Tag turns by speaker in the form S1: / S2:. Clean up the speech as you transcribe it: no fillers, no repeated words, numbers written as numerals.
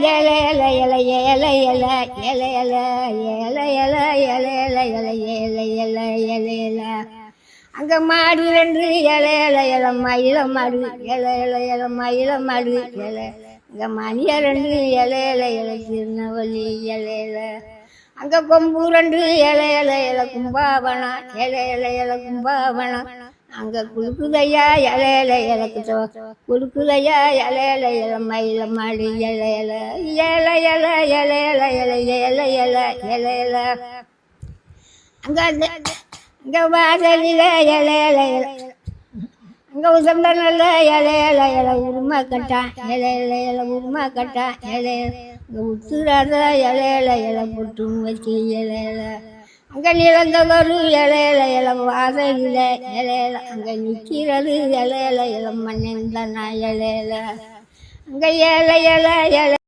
S1: இலை இலை இலை இலை இலை இலை இலை இலை இலை இலை இலை இலை இலை இலை இலை இலை அங்க மாடு ரெண்டு இலை இலை இலை மயில மாடு இலை இலை இலை மயில மாடு இலை அங்க மணிய ரெண்டு இலை இலை இலை திருநெல்வேலி இலை இலை அங்க கொம்பு ரெண்டு இலை இலை இலை கும்பாவனம் இலை இலை இலை கும்பாவனம் அங்க குளுக்குதையா இலை இலை இலைக்கு குளுக்குதையா இலை இலை இலை மயில மாடு இலை இலை இலை இலை இலை இலை இலை இலை இலை இலை இலை அங்க அங்க வாசலில இலை இலை இலை அங்க உசந்த நல்ல இலை இலை இலை உருமா கட்டான் இலை இலை இலை உருமா கட்டான் இலை அங்க உத்துறாத இலை இலை இலை பொட்டும் வச்சு இலை இலை அங்க நிறந்த ஒரு இலை இலை இலை வாசலில இலை இலை அங்க நிற்கிறது இலை இலை இலை மண்ணின் தானா இலை இலை அங்க இலை இலை இலை